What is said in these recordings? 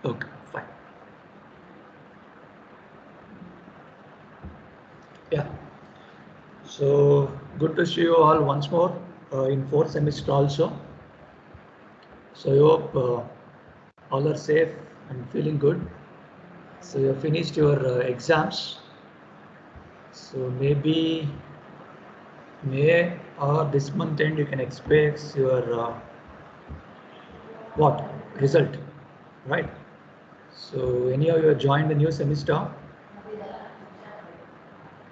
Okay, fine. Yeah. So good to see you all once more in fourth semester also. So I hope all are safe and feeling good. So you have finished your exams. So maybe May or this month end you can expect your what result, right? So anyhow you have joined the new semester.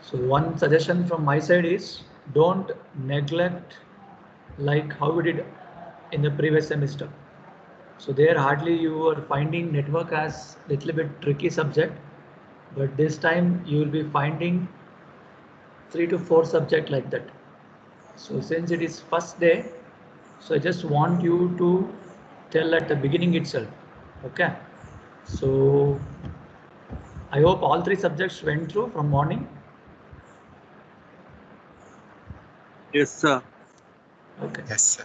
So one suggestion from my side is don't neglect like how we did in the previous semester. So there hardly you are finding network as little bit tricky subject, but this time you will be finding 3 to 4 subject like that. So since it is first day, so I just want you to tell at the beginning itself. Okay. So I hope all 3 subjects went through from morning. Yes, sir. Okay. Yes, sir.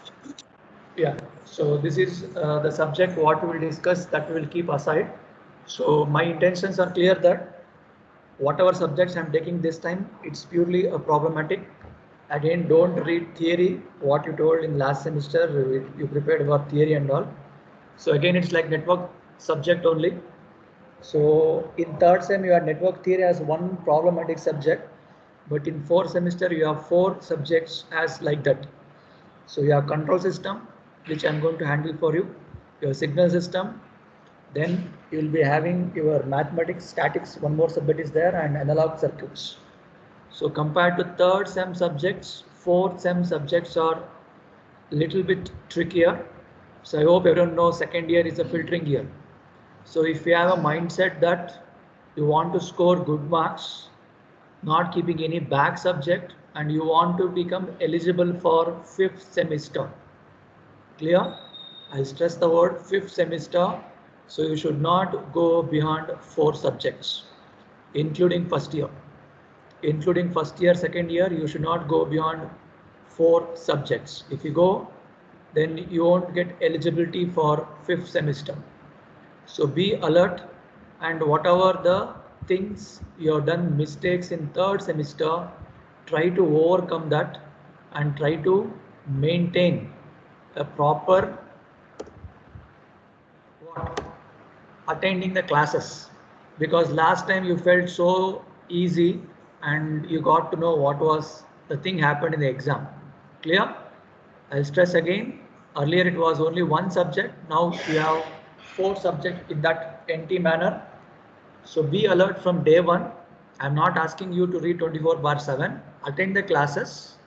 Yeah. So this is the subject what we will discuss that we will keep aside. So my intentions are clear that whatever subjects I'm taking this time, it's purely a problematic. Again, don't read theory, what you told in last semester, you prepared for theory and all. So again, it's like network subject only. So in third sem, you have network theory as one problematic subject, but in fourth semester, you have 4 subjects as like that. So you have control system, which I'm going to handle for you, your signal system, then you will be having your mathematics, statics, one more subject is there, and analog circuits. So compared to third sem subjects, fourth sem subjects are little bit trickier. So I hope everyone knows second year is a filtering year. So if you have a mindset that you want to score good marks, not keeping any back subject, and you want to become eligible for fifth semester. Clear? I stress the word fifth semester. So you should not go beyond 4 subjects, including first year. Including first year, second year, you should not go beyond 4 subjects. If you go, then you won't get eligibility for fifth semester. So be alert, and whatever the things you have done mistakes in third semester, try to overcome that and try to maintain a proper what attending the classes, because last time you felt so easy and you got to know what was the thing happened in the exam. Clear? I'll stress again. Earlier it was only one subject. Now you have 4 subjects in that NT manner. So be alert from day one. I'm not asking you to read 24/7. Attend the classes.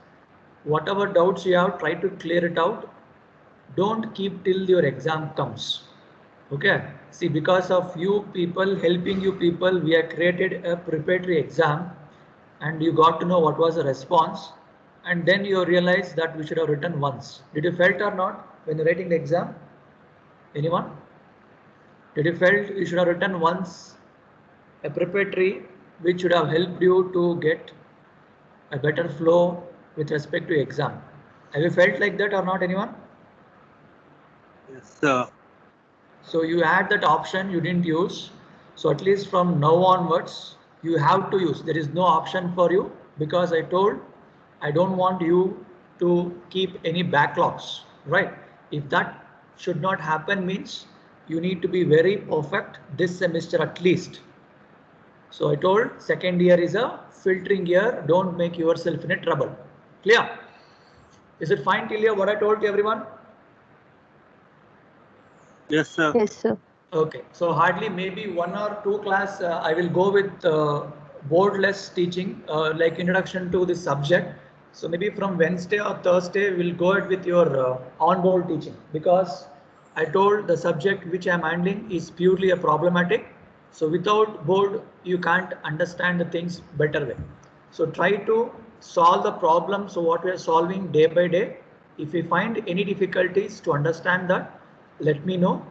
Whatever doubts you have, try to clear it out. Don't keep till your exam comes. Okay. See, because of you people, helping you people, we have created a preparatory exam, and you got to know what was the response, and then you realize that we should have written once. Did you felt or not when you're writing the exam? Anyone? Did you felt you should have written once a preparatory which should have helped you to get a better flow with respect to exam? Have you felt like that or not, anyone? Yes, sir. So you had that option, you didn't use. So at least from now onwards, you have to use. There is no option for you, because I told I don't want you to keep any backlogs, right? If that should not happen means you need to be very perfect this semester at least. So I told second year is a filtering year. Don't make yourself in a trouble. Clear? Is it fine till here what I told to everyone? Yes, sir. Yes, sir. Okay, so hardly maybe 1 or 2 class I will go with boardless teaching, like introduction to the subject. So maybe from Wednesday or Thursday we'll go ahead with your on-board teaching, because I told the subject which I'm handling is purely a problematic. So without board you can't understand the things better way. So try to solve the problem. So what we are solving day by day. If we find any difficulties to understand that, let me know,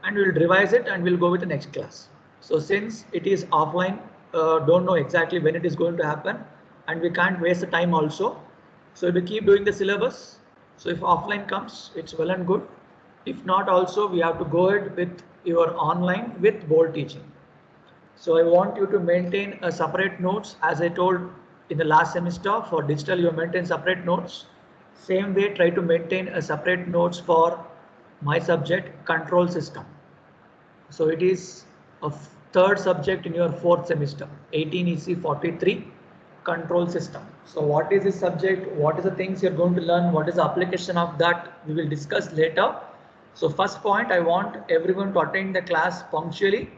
and we'll revise it and we'll go with the next class. So since it is offline, don't know exactly when it is going to happen, and we can't waste the time also. So we keep doing the syllabus. So if offline comes, it's well and good. If not, also we have to go ahead with your online with board teaching. So I want you to maintain a separate notes, as I told in the last semester. For digital, you maintain separate notes. Same way, try to maintain a separate notes for my subject, control system. So it is a third subject in your fourth semester, 18 EC 43, control system. So what is this subject? What is the things you're going to learn? What is the application of that? We will discuss later. So first point, I want everyone to attend the class punctually.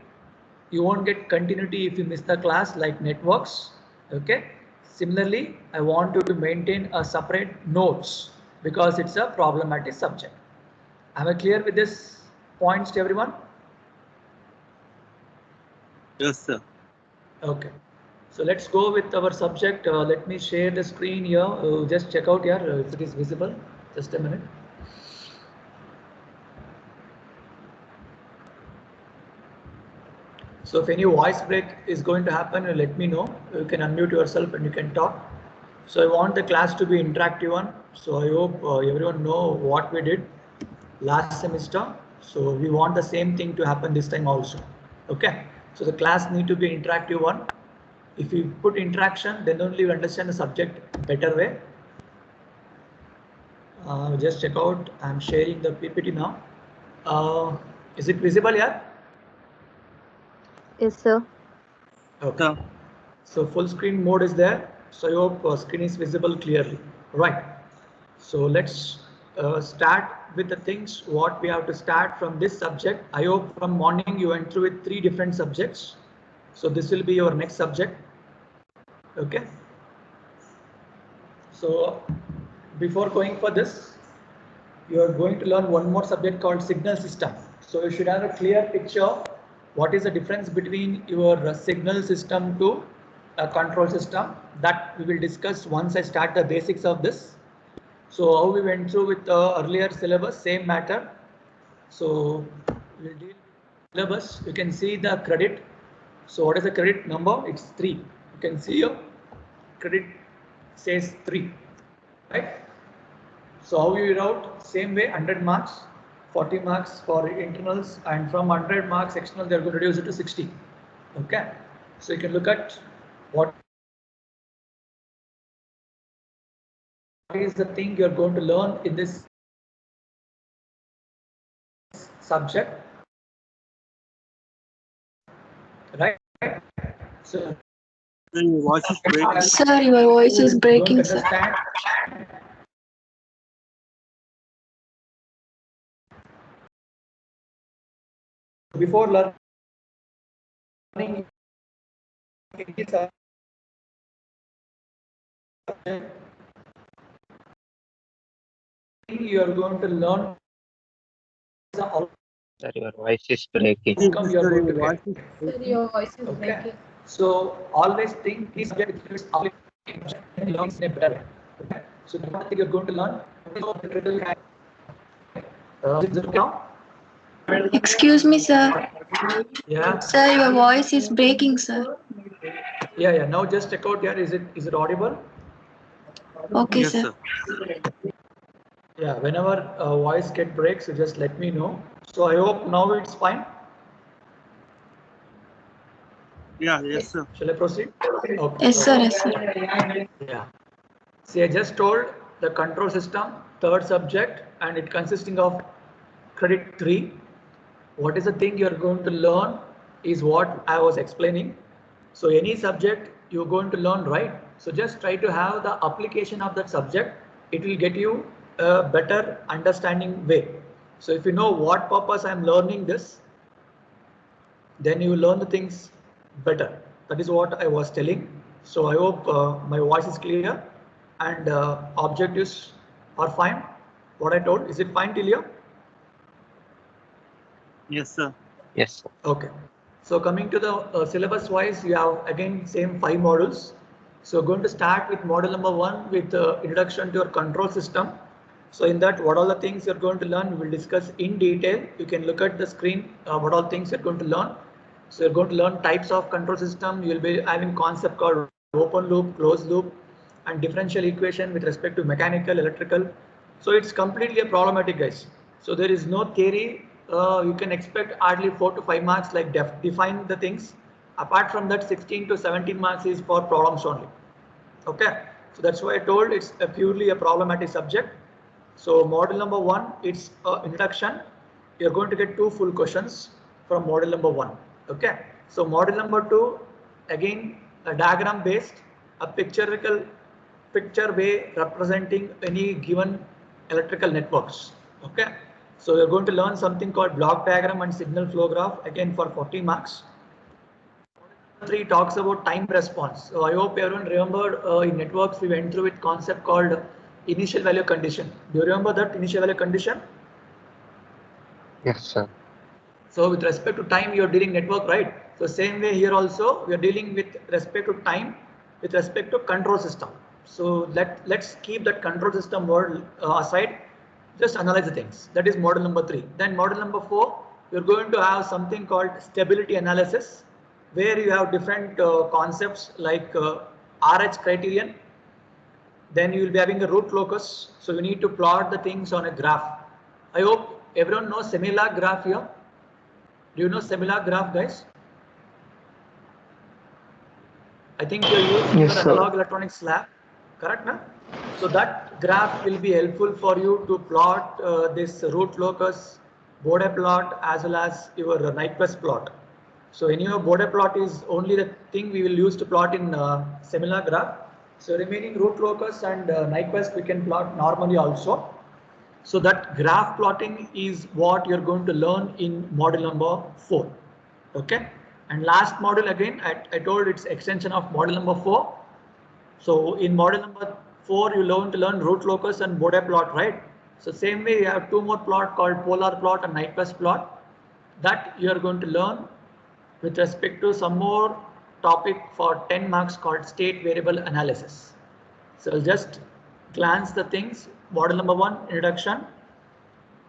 You won't get continuity if you miss the class, like networks. Okay. Similarly, I want you to maintain a separate notes because it's a problematic subject. Am I clear with this points to everyone? Yes, sir. Okay. So let's go with our subject. Let me share the screen here. Just check out here if it is visible. Just a minute. So if any voice break is going to happen, let me know. You can unmute yourself and you can talk. So I want the class to be interactive one. So I hope everyone know what we did last semester. So we want the same thing to happen this time also. Okay. So the class need to be interactive one. If you put interaction, then only you understand the subject better way. Just check out. I'm sharing the PPT now. Is it visible here? Yes, sir. Okay. Sir. So full screen mode is there. So your screen is visible clearly. Right. So let's start with the things what we have to start from this subject. I hope from morning you went through with 3 different subjects. So this will be your next subject. Okay. So before going for this, you are going to learn one more subject called signal system. So you should have a clear picture what is the difference between your signal system to a control system. That we will discuss once I start the basics of this. So how we went through with the earlier syllabus, same matter. So we'll deal with syllabus. You can see the credit. So what is the credit number? It's 3. You can see your credit says 3, right? So how you wrote? Same way, 100 marks, 40 marks for internals, and from 100 marks external, they're going to reduce it to 60. Okay. So you can look at what is the thing you're going to learn in this subject, right? So Your voice is breaking. Sir, your voice is breaking, sir. Before learning any subject, you are going to learn the outcome Sir, your voice is breaking. you are Sir, going to your voice get. is Sir, your voice is Okay. breaking. So always think this subject is better. Okay. So the one thing you're going to learn is now. Excuse me, sir. Yeah. Sir, your voice is breaking, sir. Yeah. Now just check out here. Is it audible? Okay, yes, sir. sir. Yeah. Whenever voice get breaks, so just let me know. So I hope now it's fine. Yeah, yes, sir. Shall I proceed? Okay. Yes, sir. Yes, sir. Yeah. See, I just told the control system, third subject, and it consisting of credit 3. What is the thing you're going to learn is what I was explaining. So any subject you're going to learn, right? So just try to have the application of that subject. It will get you a better understanding way. So if you know what purpose I'm learning this, then you will learn the things better. That is what I was telling. So I hope my voice is clear and objectives are fine. What I told, is it fine till here? Yes, sir. Yes, sir. Okay. So coming to the syllabus wise, you have again same 5 modules. So going to start with module number 1 with introduction to your control system. So in that, what all the things you're going to learn, we will discuss in detail. You can look at the screen, what all things you're going to learn. So you're going to learn types of control system. You'll be having concept called open loop, closed loop, and differential equation with respect to mechanical, electrical. So it's completely a problematic, guys. So there is no theory you can expect hardly 4 to 5 marks, like define the things. Apart from that, 16 to 17 marks is for problems only. Okay, so that's why I told it's purely a problematic subject. So model number 1, it's introduction. You're going to get 2 full questions from model number 1. Okay, so model number 2, again a diagram based, a picture way representing any given electrical networks. Okay, so you're going to learn something called block diagram and signal flow graph, again for 40 marks. 3 talks about time response. So I hope everyone remembered in networks we went through with concept called initial value condition. Do you remember that initial value condition? Yes, sir. So with respect to time, you're dealing network, right? So same way here also, we are dealing with respect to time, with respect to control system. So let's keep that control system word aside. Just analyze the things. That is model number 3. Then model number 4, we're going to have something called stability analysis, where you have different concepts like RH criterion. Then you will be having a root locus. So you need to plot the things on a graph. I hope everyone knows semi-log graph here. Do you know semi-log graph, guys? I think you're using Yes, your sir. analog electronics lab, correct, na? So that graph will be helpful for you to plot this root locus, Bode plot, as well as your Nyquist plot. So any of Bode plot is only the thing we will use to plot in semi-log graph. So remaining root locus and Nyquist we can plot normally also. So that graph plotting is what you're going to learn in model number 4. Okay. And last module again, I told it's extension of model number 4. So in model number 4, you learn to learn root locus and Bode plot, right? So same way, you have 2 more plot called polar plot and Nyquist plot that you are going to learn with respect to some more topic for 10 marks called state variable analysis. So I'll just glance the things. Model number 1, introduction.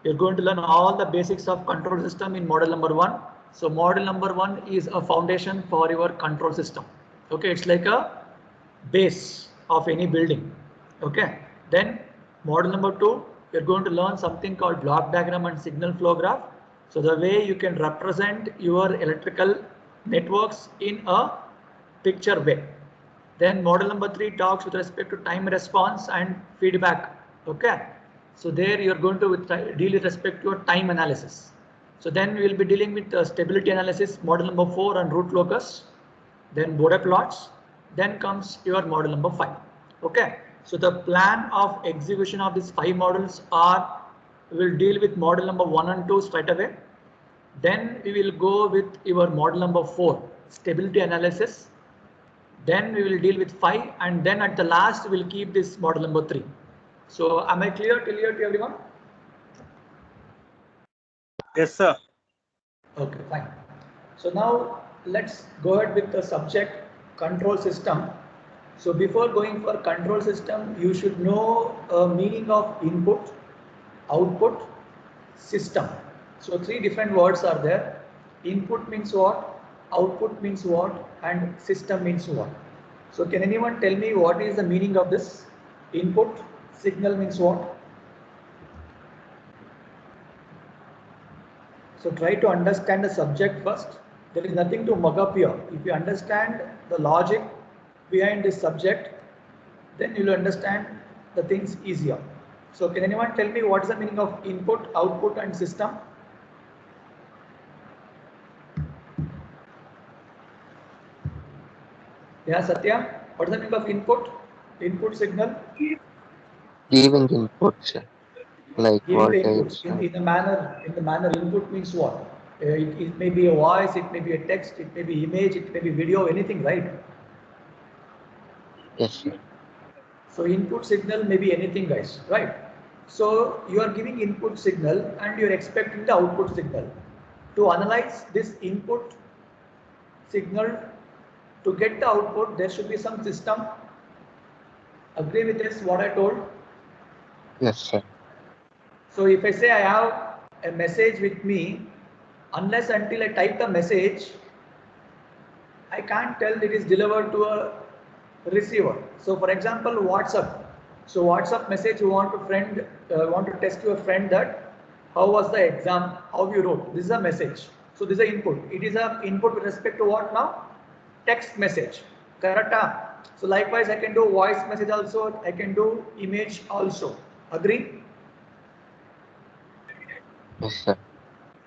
You're going to learn all the basics of control system in model number 1. So model number 1 is a foundation for your control system. Okay, it's like a base of any building. Okay, then model number 2, you're going to learn something called block diagram and signal flow graph. So the way you can represent your electrical networks in a picture way. Then model number 3 talks with respect to time response and feedback. Okay, so there you're going to deal with respect to your time analysis. So then we will be dealing with stability analysis, model number 4 and root locus, then Bode plots, then comes your model number 5. Okay, so the plan of execution of these 5 models are, we will deal with model number 1 and 2 straight away. Then we will go with your model number 4, stability analysis. Then we will deal with 5, and then at the last we'll keep this model number 3. So am I clear to everyone? Yes, sir. Okay, fine. So now let's go ahead with the subject control system. So before going for control system, you should know meaning of input, output, system. So 3 different words are there. Input means what, output means what, and system means what. So can anyone tell me what is the meaning of this? Input, signal means what? So try to understand the subject first. There is nothing to mug up here. If you understand the logic behind this subject, then you will understand the things easier. So can anyone tell me what is the meaning of input, output, and system? Yeah, Satya, what is the meaning of input? Input signal? Giving inputs like Giving the voltage. inputs in the manner input means what? It may be a voice, it may be a text, it may be image, it may be video, anything, right? Yes, sir. So input signal may be anything, guys, right? So you are giving input signal and you're expecting the output signal. To analyze this input signal, to get the output, there should be some system. Agree with this, what I told? Yes, sir. So if I say I have a message with me, unless until I type the message, I can't tell it is delivered to a receiver. So for example, WhatsApp. So WhatsApp message, you want to test your friend that how was the exam, how you wrote. This is a message. So this is an input. It is an input with respect to what now? Text message. Correct? So likewise, I can do voice message also. I can do image also. Agree? Yes, sir.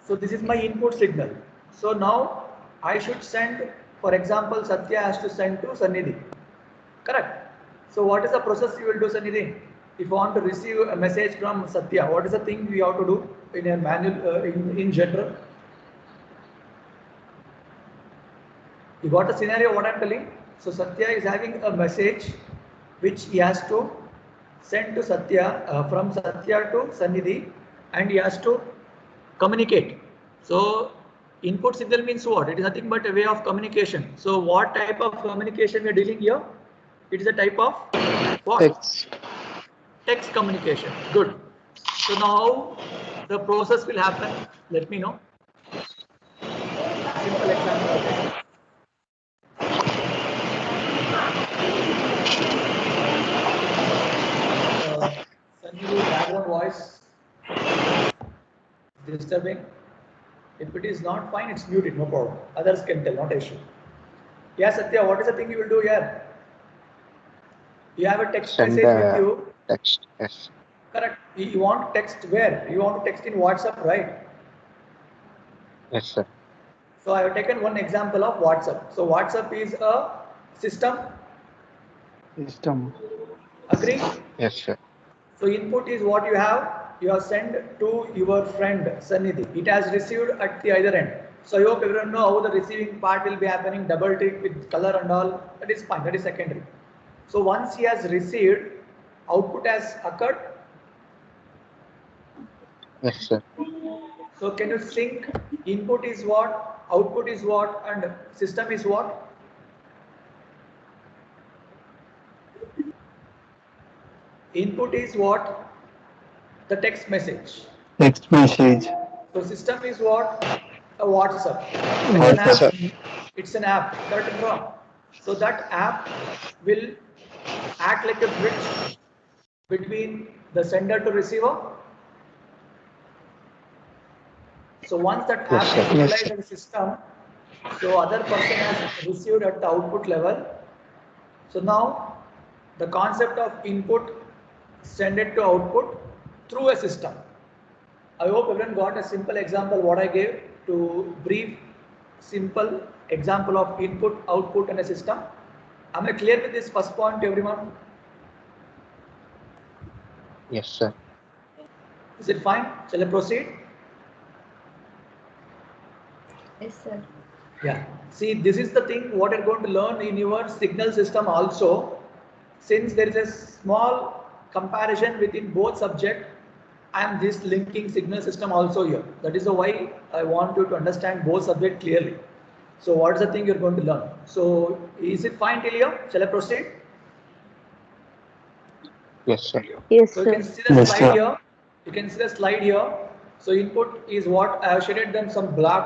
So this is my input signal. So now I should send, for example, Satya has to send to Sannidhi. Correct. So what is the process you will do, Sannidhi? If you want to receive a message from Satya, what is the thing we have to do in a manual, in general? You got a scenario what I'm telling? So Satya is having a message which he has to send to Satya, from Satya to Sannidhi, and he has to communicate. So input signal means what? It is nothing but a way of communication. So what type of communication we are dealing here? It is a type of what? Text communication. Good. So now the process will happen. Let me know. Simple example. Suddenly background voice disturbing. If it is not fine, it's muted, no problem. Others can tell, not an issue. Yeah, Satya, what is the thing you will do here? You have a text Send message with the you. text. Yes. Correct. You want text where? You want to text in WhatsApp, right? Yes, sir. So I have taken one example of WhatsApp. So WhatsApp is a system. System. Agree? Yes, sir. So input is what you have. You have sent to your friend Sannidhi. It has received at the other end. So I hope everyone know how the receiving part will be happening. Double tick with color and all. That is fine. That is secondary. So once he has received, output has occurred. Yes, sir. So can you sync? Input is what? Output is what? And system is what? Input is what? The text message. Text message. So system is what? A WhatsApp. WhatsApp. It's an app. Correct and wrong. So that app will act like a bridge between the sender to receiver. So once that Yes, app sir. is utilized in the system, so other person has received at the output level. So now the concept of input send it to output through a system. I hope everyone got a simple example what I gave to brief simple example of input, output and a system. Am I clear with this first point to everyone? Yes, sir. Is it fine? Shall I proceed? Yes, sir. Yeah. See, this is the thing what you're going to learn in your signal system also. Since there is a small comparison within both subject and this linking signal system also here. That is why I want you to understand both subject clearly. So what is the thing you're going to learn? So is it fine till here? Shall I proceed? Yes, sir. Yes, So you sir. can see the Yes, slide sir. here. You can see the slide here. So input is what I have shaded them some black,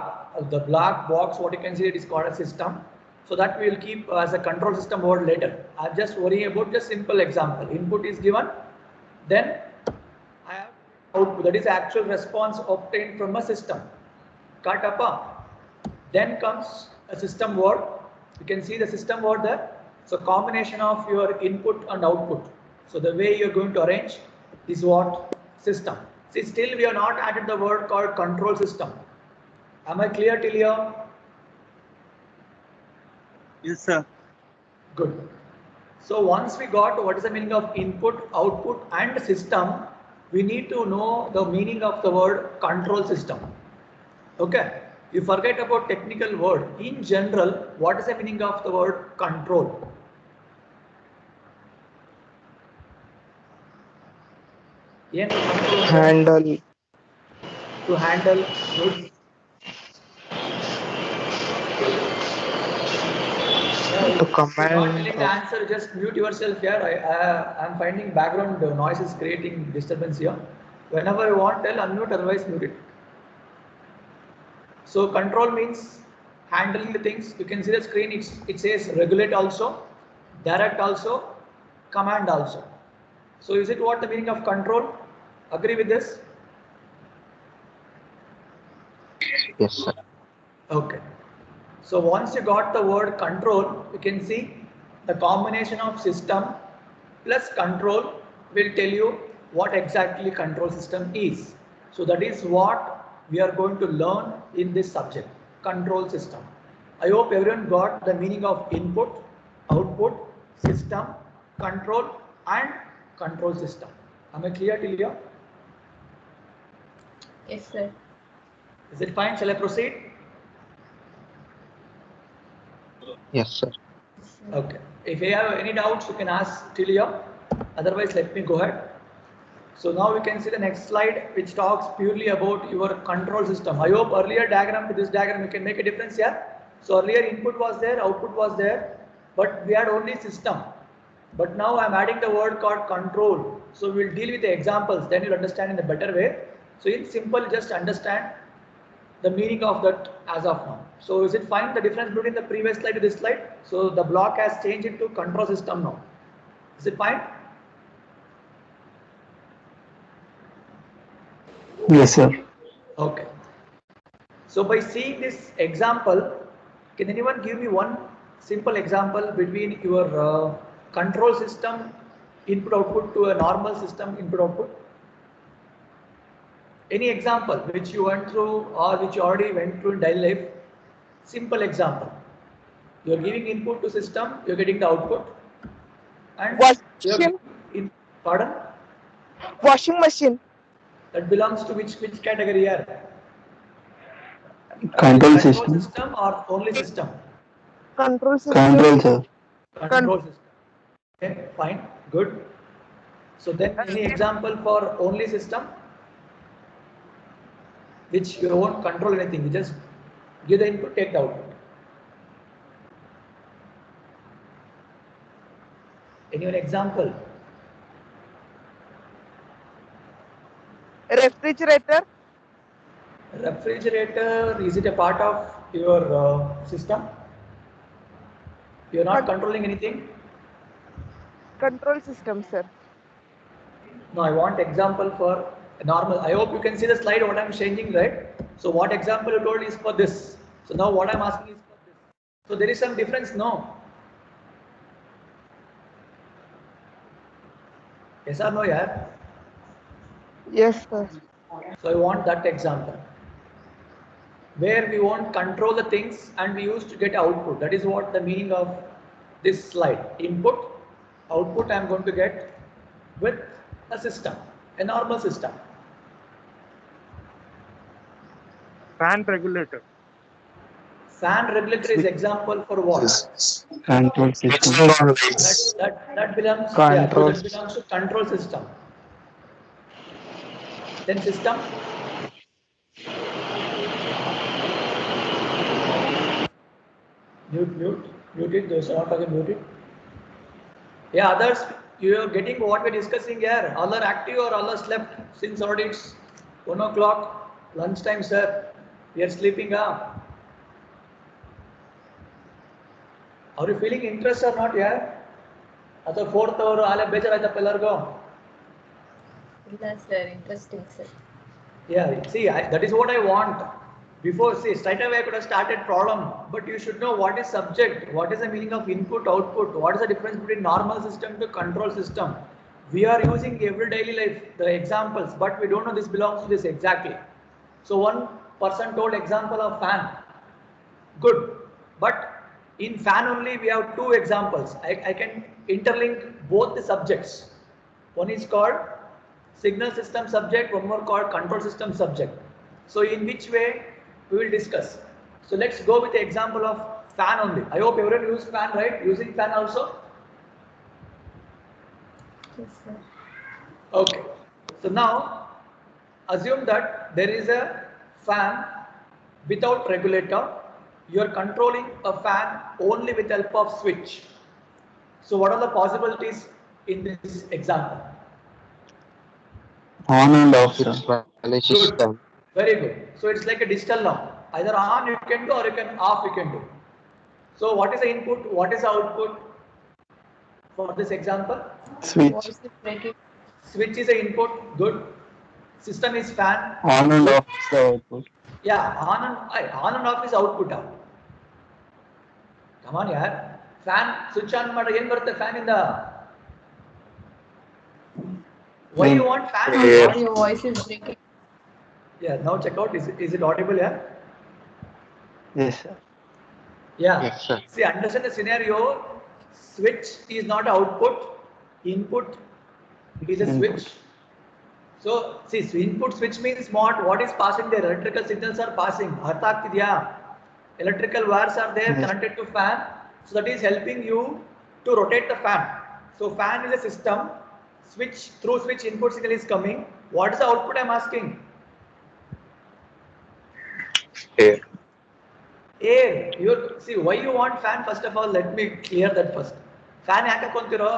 the black box. What you can see it is called a system. So that we will keep as a control system word later. I'm just worrying about just simple example. Input is given, then I have output. That is actual response obtained from a system. Cut up. Then comes a system word. You can see the system word there. So combination of your input and output. So the way you're going to arrange is what? System. See, still we have not added the word called control system. Am I clear till here? Yes, sir. Good. So once we got what is the meaning of input, output and system, we need to know the meaning of the word control system. Okay. You forget about technical word. In general, what is the meaning of the word control? Yeah, to control the- Handle. to handle. Good. To If you're not command. telling the answer, just mute yourself here. I'm finding background noise is creating disturbance here. Whenever you want, tell unmute, otherwise mute it. So control means handling the things. You can see the screen. It says regulate also, direct also, command also. So is it what the meaning of control? Agree with this? Yes, sir. Okay. So once you got the word control, you can see the combination of system plus control will tell you what exactly control system is. So that is what we are going to learn in this subject, control system. I hope everyone got the meaning of input, output, system, control and control system. Am I clear till here? Yes, sir. Is it fine? Shall I proceed? Yes, sir. Yes, sir. Okay. If you have any doubts, you can ask till here. Otherwise, let me go ahead. So now we can see the next slide, which talks purely about your control system. I hope earlier diagram to this diagram, you can make a difference here. So earlier input was there, output was there, but we had only system. But now I'm adding the word called control. So we'll deal with the examples, then you'll understand in a better way. So in simple, just understand the meaning of that as of now. So is it fine, the difference between the previous slide to this slide? So the block has changed into control system now. Is it fine? Yes, sir. Okay. So by seeing this example, can anyone give me one simple example between your control system input output to a normal system input output? Any example which you went through or which you already went through in daily life? Simple example. You are giving input to system, you are getting the output, and you are Washing, in pardon. washing machine, That belongs to which category here? Control Control system. system or only system? control system, Control, sir. Control system. Okay, fine, good. So then any example for only system which you won't control anything, you just give the input, take the output. Any one example? refrigerator, Refrigerator, is it a part of your system? You are not controlling anything? control system, sir. No, I want example for normal. I hope you can see the slide what I'm changing, right? So what example you told is for this. So now what I'm asking is for this. So there is some difference, no? Yes or no, yeah? Yes, sir. So I want that example where we won't control the things and we used to get output. That is what the meaning of this slide. Input, output I'm going to get with a system, a normal system. Fan regulator. Fan regulator is example for what? Control system. That belongs, yeah, so Control. that belongs to control system. Then system. Mute it. Those are not talking, mute it. Yeah, others, you are getting what we're discussing here. All are active or all are slept since already it's 1 o'clock, lunchtime, sir. We are sleeping up. Are you feeling interest or not, yeah? At the 4th hour, all are better at the pillar go. Yes, sir. Interesting, sir. Yeah, see, that is what I want. Before, see, straight away I could have started problem, but you should know what is subject, what is the meaning of input, output, what is the difference between normal system to control system. We are using every daily life, the examples, but we don't know this belongs to this exactly. So one person told example of fan. Good, but in fan only we have two examples. I can interlink both the subjects. One is called signal system subject, one more called control system subject. So in which way we will discuss. So let's go with the example of fan only. I hope everyone use fan, right? Using fan also? Yes, sir. Okay. So now assume that there is a fan without regulator. You are controlling a fan only with help of switch. So what are the possibilities in this example? On and off, sir. It's valid Good. system. Very good. So it's like a digital now. Either on you can do or you can off you can do. So what is the input? What is the output for this example? Switch. Voice is breaking. Switch is the input. Good. System is fan. On and Good. off the output. Yeah, on and off is output. Come on, yeah. Fan switch on mada yen barutte fan inda. Why you want fan? Sir, your voice is breaking. Yeah, now check out. Is it audible? Yeah. Yes, sir. Yeah. Yes, sir. See, understand the scenario. Switch is not output. Input is a Input. switch. So see, input switch means what is passing there? Electrical signals are passing. Artha ಆಗ್ತಿದ್ಯಾ? Electrical wires are there Yes. connected to fan. So that is helping you to rotate the fan. So fan is a system. Through switch input signal is coming. What is the output I'm asking? Air. Air. See why you want fan? First of all, let me clear that first. Fan ಯಾಕೆ ಹಾಕೊಂತಿರೋ?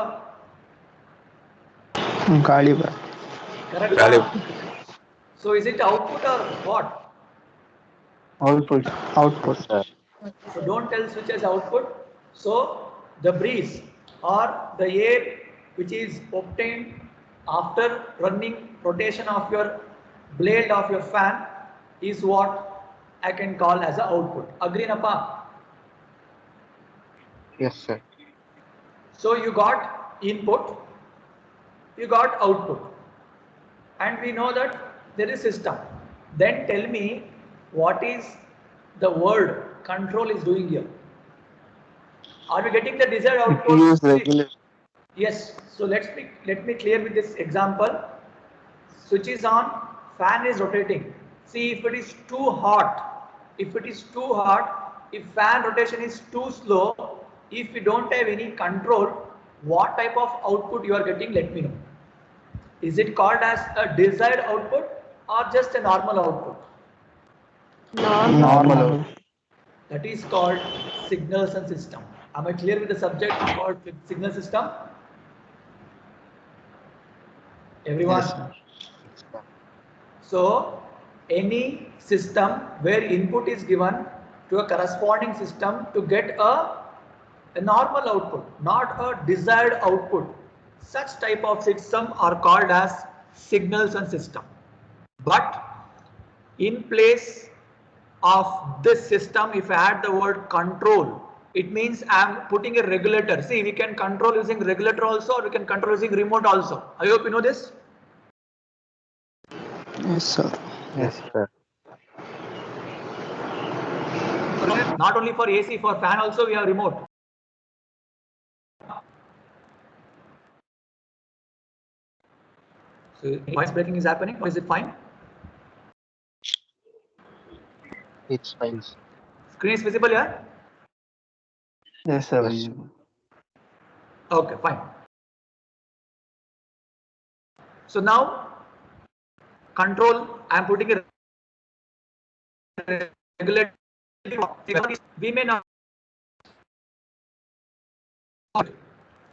ಗಾಳಿ ಬರ. Correct. Gali. So is it output or what? Output. Sir. So don't tell switch as output. So the breeze or the air which is obtained after running rotation of your blade of your fan is what I can call as a output. Agree, Napa? Yes, sir. So you got input, you got output, and we know that there is system. Then tell me what is the word control is doing here. Are we getting the desired output? Use regular. Yes. So let me clear with this example. Switch is on, fan is rotating. See if it is too hot, if fan rotation is too slow, if you don't have any control, what type of output you are getting, let me know. Is it called as a desired output or just a normal output? Normal. That is called signals and system. Am I clear with the subject called signal system? Everyone? Yes, sir. So any system where input is given to a corresponding system to get a normal output, not a desired output. Such type of system are called as signals and system. But in place of this system, if I add the word control, it means I am putting a regulator. See, we can control using regulator also, or we can control using remote also. I hope you know this. Yes, sir. Yes, sir. Not only for AC, for fan also we have remote. So voice breaking is happening, or is it fine? It's fine, sir. Screen is visible here? Yes, sir. Yes. Okay, fine. So now control, I am putting a regulator. We may not.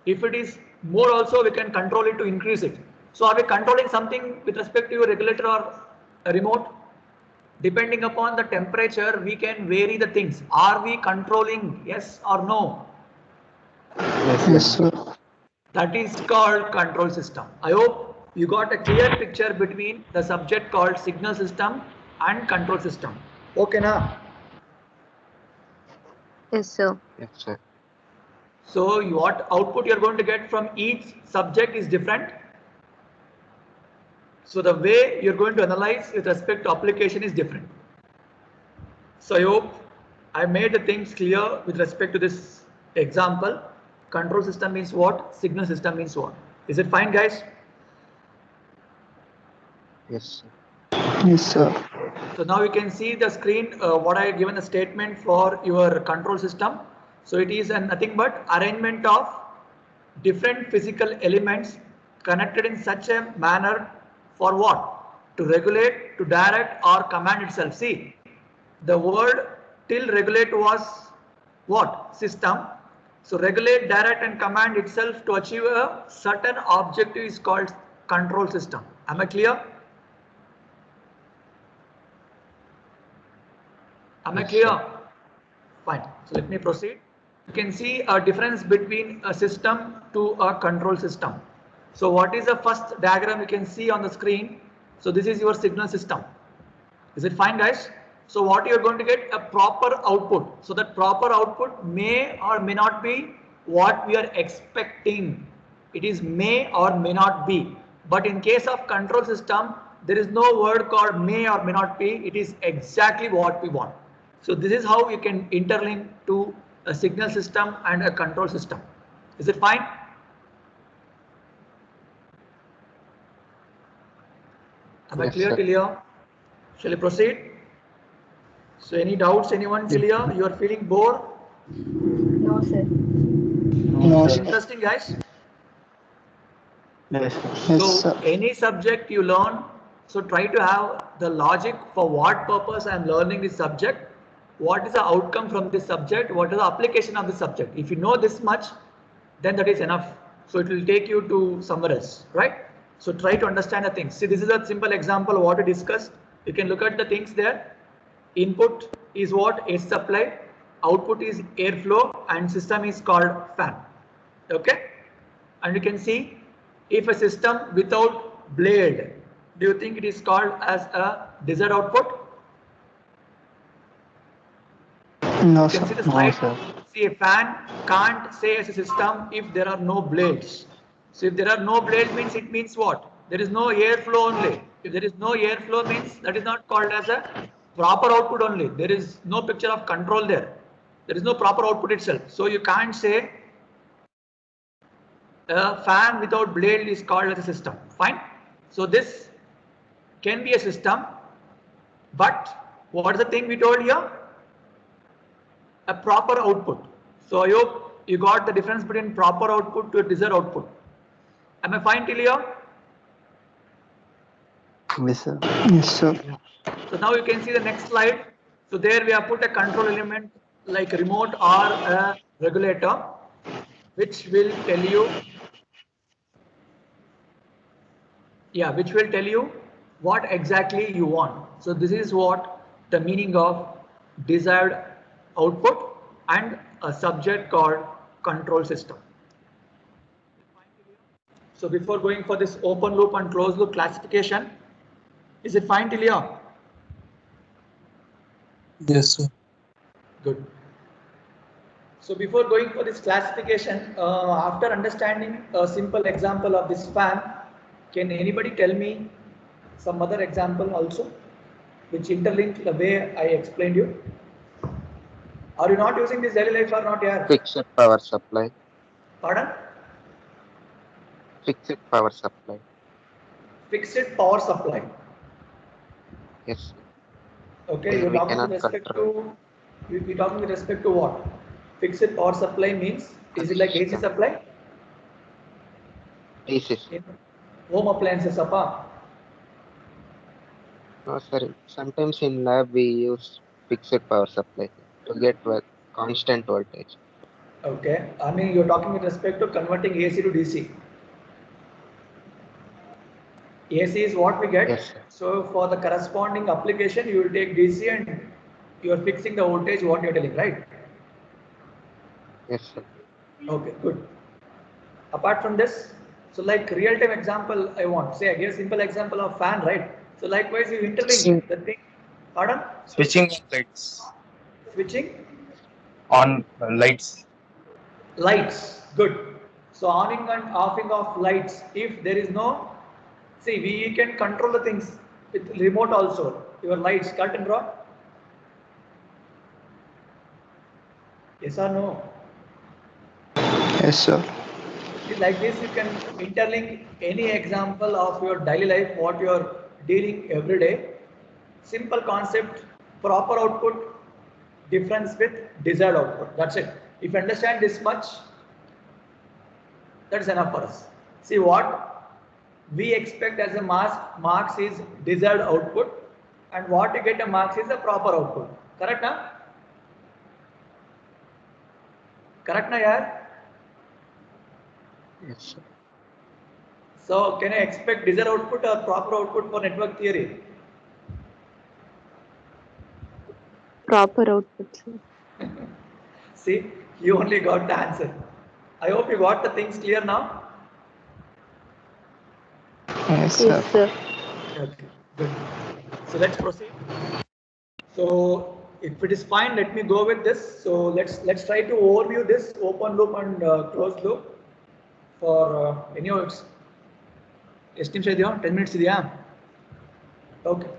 If it is more also, we can control it to increase it. So are we controlling something with respect to a regulator or a remote? Depending upon the temperature, we can vary the things. Are we controlling, yes or no? Yes, sir. That is called control system. I hope you got a clear picture between the subject called signal system and control system. Okay, now. Yes, sir. Yes, sir. So what output you're going to get from each subject is different. So the way you're going to analyze with respect to application is different. So I hope I made the things clear with respect to this example. Control system means what? Signal system means what? Is it fine, guys? Yes, sir. Yes, sir. So now you can see the screen, what I have given a statement for your control system. So it is nothing but arrangement of different physical elements connected in such a manner for what? To regulate, to direct or command itself. See, the word till regulate was what? System. So regulate, direct and command itself to achieve a certain objective is called control system. Am I clear? Am I Yes, clear? sir. Fine. So let me proceed. You can see a difference between a system to a control system. So what is the first diagram you can see on the screen? So this is your signal system. Is it fine, guys? So what you're going to get? A proper output. So that proper output may or may not be what we are expecting. It is may or may not be. But in case of control system, there is no word called may or may not be. It is exactly what we want. So this is how you can interlink to a signal system and a control system. Is it fine? Am I Yes, clear sir. till here? Shall we proceed? So any doubts, anyone till here? You are feeling bored? No, sir. No, sir. Interesting, guys. Yes, sir. Yes, So sir. any subject you learn, so try to have the logic for what purpose I am learning this subject. What is the outcome from this subject? What is the application of the subject? If you know this much, then that is enough. So it will take you to somewhere else, right? So try to understand the things. See, this is a simple example of what we discussed. You can look at the things there. Input is what? AC supply. Output is airflow, and system is called fan. Okay? And you can see if a system without blade, do you think it is called as a desired output? No, You sir. can see the No, slide. sir. See, a fan can't say as a system if there are no blades. So if there are no blades means it means what? There is no airflow only. If there is no airflow means that is not called as a proper output only. There is no picture of control there. There is no proper output itself. So you can't say a fan without blade is called as a system. Fine. So this can be a system, but what is the thing we told here? A proper output. So I hope you got the difference between proper output to a desired output. Am I fine till here? Yes, sir. Yes, sir. So now you can see the next slide. So there we have put a control element like a remote or a regulator, which will tell you, which will tell you what exactly you want. So this is what the meaning of desired output and a subject called control system. So before going for this open loop and closed loop classification, is it fine till here? Yes, sir. Good. So before going for this classification, after understanding a simple example of this fan, can anybody tell me some other example also, which interlink the way I explained you? Are you not using this daily life or not here? Fixed power supply. Pardon? Fixed power supply. Fixed power supply. Yes, sir. Okay, Where you're we talking with cannot respect control. to, you're talking with respect to what? Fixed power supply means, is it like AC System. supply? AC, sir. In home appliances, appa? No, sir. Sometimes in lab we use fixed power supply to get constant voltage. Okay, I mean you're talking with respect to converting AC to DC. AC is what we get. Yes, sir. So for the corresponding application, you will take DC and you are fixing the voltage what you're telling, right? Yes, sir. Okay, good. Apart from this, so like real-time example I want. Say I give a simple example of fan, right? So likewise you interlink the thing. Pardon? Switching on lights. Switching On lights. lights. Good. So on and offing of lights. If there is no, see we can control the things with remote also. Your lights, cut and draw. Yes or no? Yes, sir. Like this, you can interlink any example of your daily life, what you are dealing every day. Simple concept, proper output, difference with desired output. That's it. If you understand this much, that's enough for us. See what we expect as a marks is desired output, and what you get a marks is a proper output. Correct, na? Correct, na, yaar? Yes, sir. So can I expect desired output or proper output for network theory? Proper output, sir. See, you only got the answer. I hope you got the things clear now. Yes, sir. Yes, sir. Okay, good. So let's proceed. So if it is fine, let me go with this. So let's try to overview this open loop and closed loop for any of its. 10 minutes idea. Okay.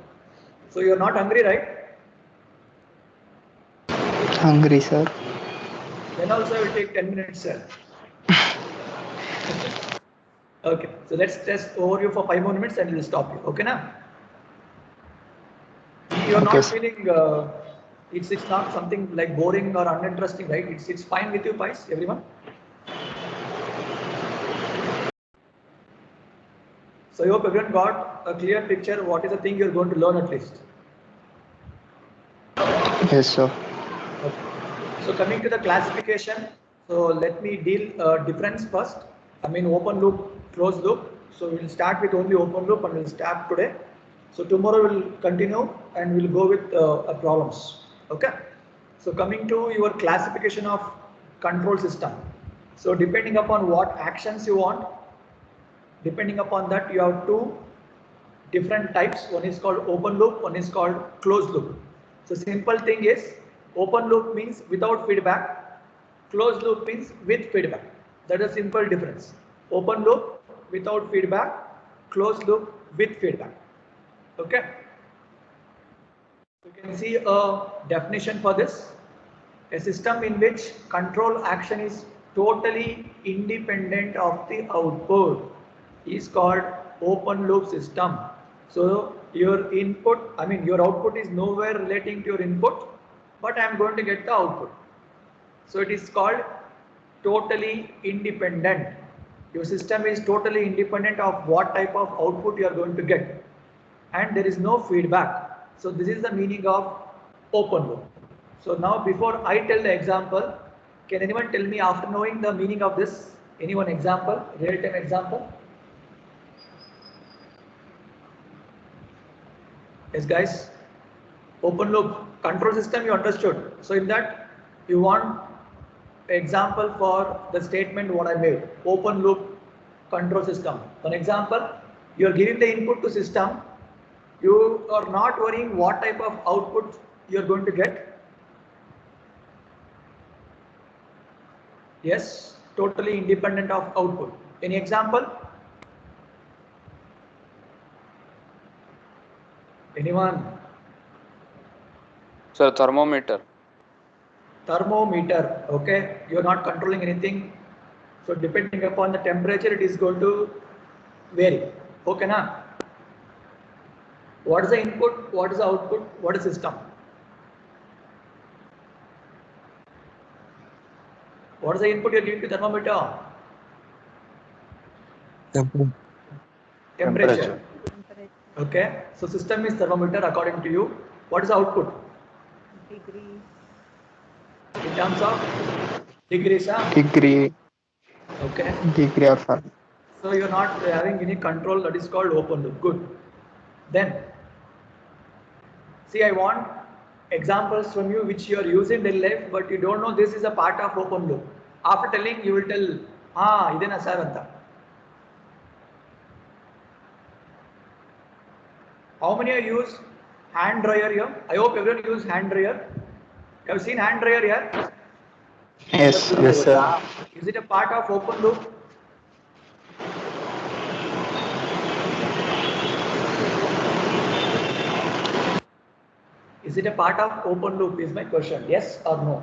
So you're not hungry, right? Hungry, sir. Then also it will take 10 minutes, sir. Okay. So let's just overview for 5 more minutes and we'll stop you. Okay, now? You're Okay, not sir. feeling it's not something like boring or uninteresting, right? It's fine with you, guys, everyone. So I hope everyone got a clear picture. What is the thing you're going to learn at least? Yes, sir. Okay. So coming to the classification, so let me deal difference first. I mean open loop, closed loop. So we'll start with only open loop and we'll start today. So tomorrow we'll continue and we'll go with problems. Okay. So coming to your classification of control system. So depending upon what actions you want, depending upon that you have two different types. One is called open loop, one is called closed loop. So simple thing is open loop means without feedback, closed loop means with feedback. That is a simple difference. Open loop without feedback, closed loop with feedback. Okay. You can see a definition for this. A system in which control action is totally independent of the output is called open loop system. So your input, I mean your output is nowhere relating to your input, but I am going to get the output. So it is called totally independent. Your system is totally independent of what type of output you are going to get, and there is no feedback. So this is the meaning of open loop. So now before I tell the example, can anyone tell me after knowing the meaning of this? Anyone example, real-time example? Yes, guys. Open loop control system you understood. So in that you want example for the statement what I made. Open loop control system. For example, you are giving the input to system. You are not worrying what type of output you are going to get. Yes, totally independent of output. Any example? Anyone? Sir, thermometer. Thermometer. Okay, you are not controlling anything. So depending upon the temperature, it is going to vary. Okay, na? What is the input? What is the output? What is system? What is the input you are giving to thermometer? Temperature. Okay. So system is thermometer according to you. What is the output? Degree. In terms of degrees. Degree, Okay. degree of fun. So you're not having any control, that is called open loop. Good. Then, see, I want examples from you which you are using daily life, but you don't know this is a part of open loop. After telling, you will tell, idena sir anta. How many of you use hand dryer here? I hope everyone use hand dryer. You have seen hand dryer here? Yes, yes, sir. Is it a part of open loop? Is it a part of open loop is my question. Yes or no?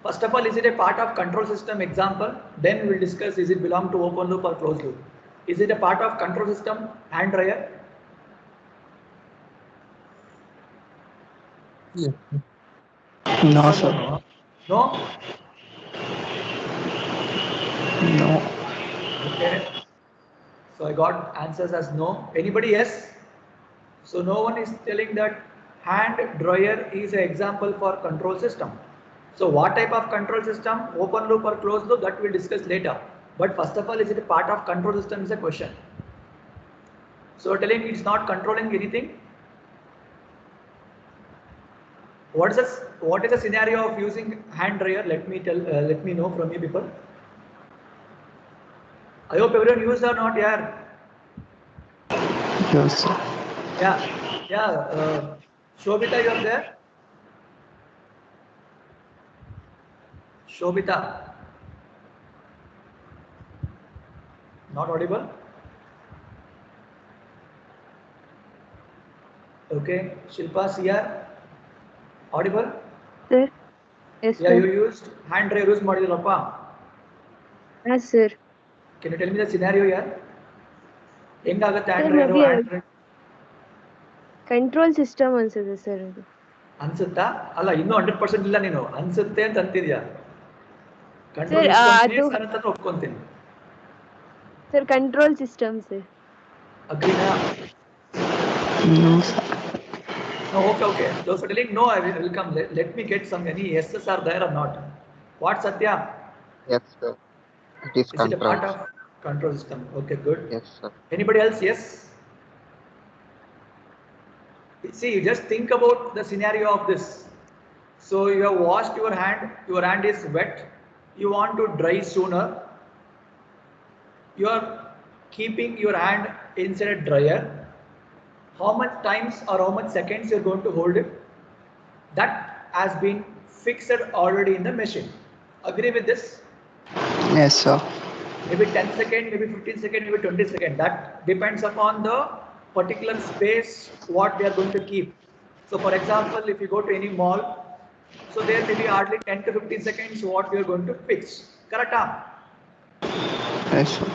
First of all, is it a part of control system example? Then we'll discuss is it belong to open loop or closed loop. Is it a part of control system hand dryer? Yeah. No, sir. No? No. Okay. So I got answers as no. Anybody yes? So no one is telling that hand dryer is an example for control system. So what type of control system, open loop or closed loop, that we'll discuss later. But first of all, is it a part of control system is a question. So telling it's not controlling anything. What is the scenario of using hand dryer? Let me know from you people. I hope everyone used or not here. Yes, sir. Yeah. Shobita, you are there? Shobita. Not audible? Okay. Shilpa, CR? Audible? Sir. Yes, Yeah, you sir. used hand use modulappa. Yes, sir. Can you tell me the scenario here? ಹೆಂಗಾಗುತ್ತೆ Sir, hand maybe hand control system ಅನ್ಸುತ್ತೆ sir ಅದು. ಅನ್ಸುತ್ತಾ? ಅಲ್ಲ ಇನ್ನೂ 100% ಇಲ್ಲ ನೀನು ಅನ್ಸುತ್ತೆ ಅಂತ ಅಂತಿದ್ಯಾ? Control Sir, system ಅದು ಅಂತ ಒಪ್ಕೊಂತೀನಿ. sir control system sir. ಅಗ್ರಿನಾ? No, sir. No, okay. Those are telling no, I will come. Let me get some any yeses are there or not. What Satya? Yes, sir. It is Is it a part controls. of control system? Okay, good. Yes, sir. Anybody else? Yes. See, just think about the scenario of this. So you have washed your hand is wet, you want to dry sooner, you are keeping your hand inside a dryer. How much times or how much seconds you are going to hold it? That has been fixed already in the machine. Agree with this? Yes, sir. Maybe 10 seconds, maybe 15 seconds, maybe 20 seconds. That depends upon the particular space what they are going to keep. So for example, if you go to any mall, so there may be hardly 10 to 15 seconds what you are going to fix. Correct? Yes, sir.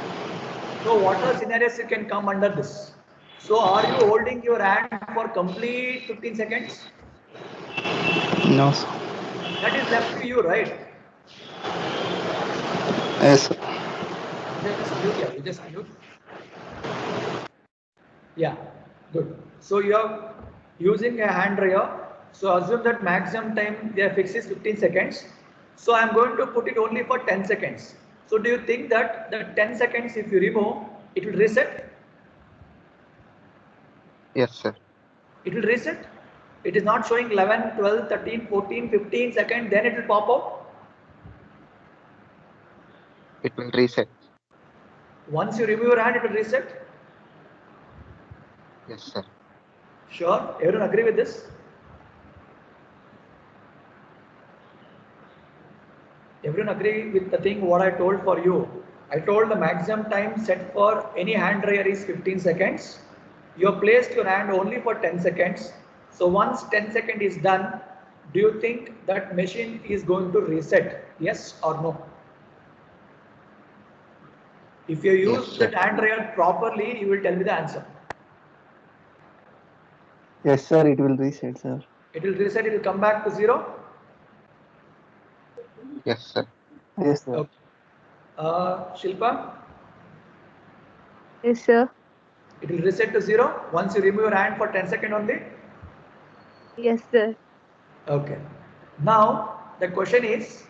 So what are scenarios you can come under this? So are you holding your hand for complete 15 seconds? No, sir. That is left to you, right? Yes, sir. Just mute, yeah, you just mute. Yeah, good. So you are using a hand dryer. So assume that maximum time they are fixed is 15 seconds. So I am going to put it only for 10 seconds. So do you think that the 10 seconds if you remove, it will reset? Yes, sir. It will reset. It is not showing 11, 12, 13, 14, 15 seconds, then it will pop out. It will reset. Once you remove your hand, it will reset. Yes, sir. Sure, everyone agree with this? Everyone agree with the thing what I told for you? I told the maximum time set for any hand dryer is 15 seconds. You have placed your hand only for 10 seconds. So once 10 seconds is done, do you think that machine is going to reset? Yes or no? If you use Yes, that sir. hand dryer properly, you will tell me the answer. Yes, sir. It will reset, sir. It will reset, it will come back to zero. Yes, sir. Yes, sir. Okay. Shilpa, Yes sir. it will reset to zero once you remove your hand for 10 seconds only. Yes sir. Okay. Now the question is,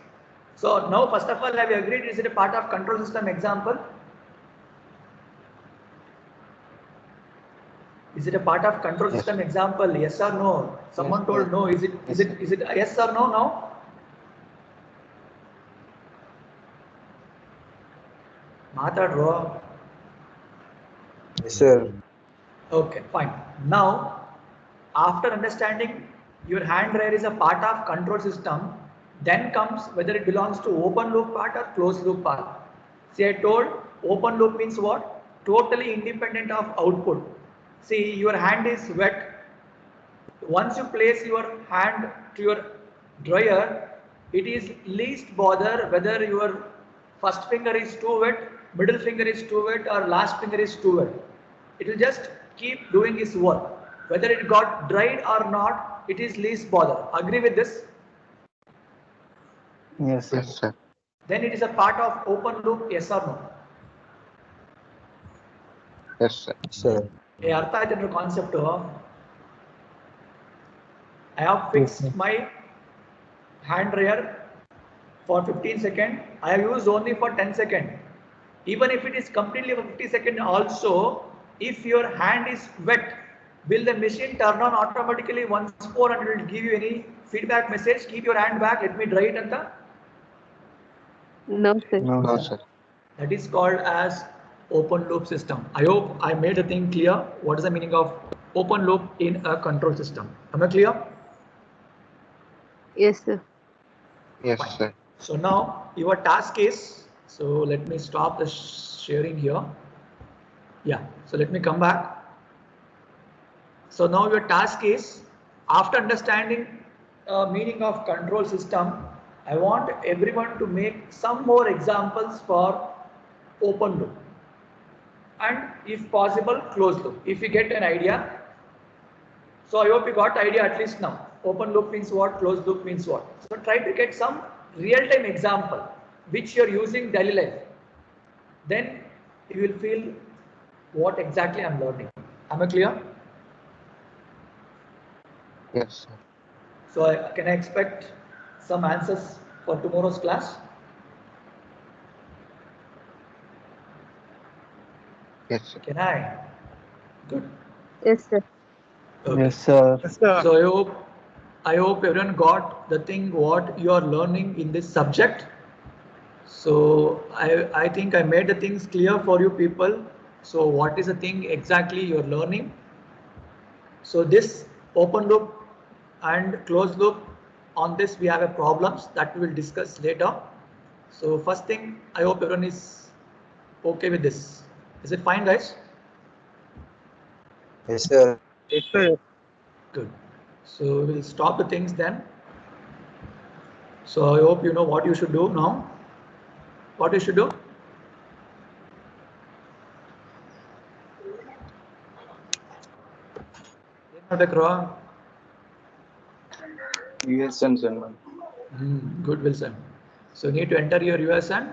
so now first of all, have you agreed? Is it a part of control system example? Is it a part of control Yes. system example? Yes or no? Someone Yes, told sir. no. Is it a yes or no now? Matadro. Yes, sir. Okay, fine. Now, after understanding your hand dryer is a part of control system, then comes whether it belongs to open loop part or closed loop part. See, I told open loop means what? Totally independent of output. See, your hand is wet. Once you place your hand to your dryer, it is least bother whether your first finger is too wet, middle finger is too wet, or last finger is too wet. It will just keep doing its work. Whether it got dried or not, it is least bother. Agree with this? Yes, sir. Yes, sir. Then it is a part of open loop, yes or no? Yes, sir. Sir. ಅರ್ಥ ಆಯ್ತು concept. I have fixed my hand dryer for 15 seconds. I have used only for 10 seconds. Even if it is completely for 50 seconds also, if your hand is wet, will the machine turn on automatically once more and it will give you any feedback message? Keep your hand back, let me dry it anta? No sir. No, No, sir. sir. That is called as open loop system. I hope I made the thing clear. What is the meaning of open loop in a control system? Am I clear? Yes, sir. Yes, Fine. sir. So now your task is, so let me stop the sharing here. Yeah, so let me come back. So now your task is, after understanding meaning of control system, I want everyone to make some more examples for open loop and if possible closed loop. If you get an idea, so I hope you got idea at least now. Open loop means what, closed loop means what. So try to get some real-time example which you're using daily life. Then you will feel what exactly I'm learning. Am I clear? Yes, sir. So can I expect some answers for tomorrow's class? Yes, sir. Can I? Good. Yes, sir. Okay. Yes, sir. Yes, sir. So I hope everyone got the thing what you are learning in this subject. So I think I made the things clear for you people. So what is the thing exactly you're learning? So this open loop and closed loop, on this we have a problems that we will discuss later. So first thing, I hope everyone is okay with this. Is it fine, guys? Yes, sir. Yes, sir. Good. So we'll stop the things then. So I hope you know what you should do now. What you should do? USN, sir. Good, Wilson. So you need to enter your USN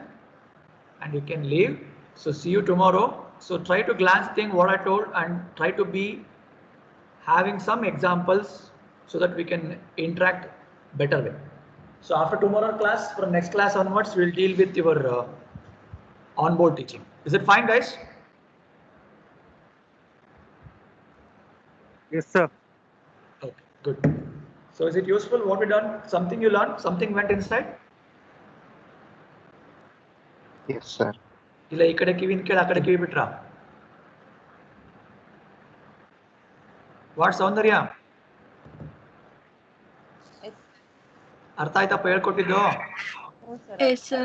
and you can leave. So see you tomorrow. So try to glance thing what I told and try to be having some examples so that we can interact better way. So after tomorrow class, from next class onwards, we'll deal with your onboard teaching. Is it fine, guys? Yes, sir. Okay, good. So is it useful what we done? Something you learned? Something went inside? Yes, sir. ಇಲ್ಲ ಈ ಕಡೆ ಕಿವಿ ಕೇಳಿ ಆ ಕಡೆ ಕಿವಿ ಬಿಟ್ರಾ? What ಸೌಂದರ್ಯ ಅರ್ಥ ಆಯ್ತಪ್ಪ ಹೇಳ್ಕೊಟ್ಟಿದ್ದು? Yes, sir.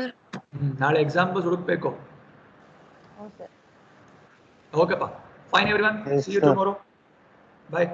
ನಾಳೆ ಎಕ್ಸಾಂಪಲ್ಸ್ ಹುಡುಕ್ಬೇಕು. ಹ್ಞೂ ಸರ್. ಓಕೆಪ್ಪ, fine everyone, Yes, see you sir. Tomorrow. Bye.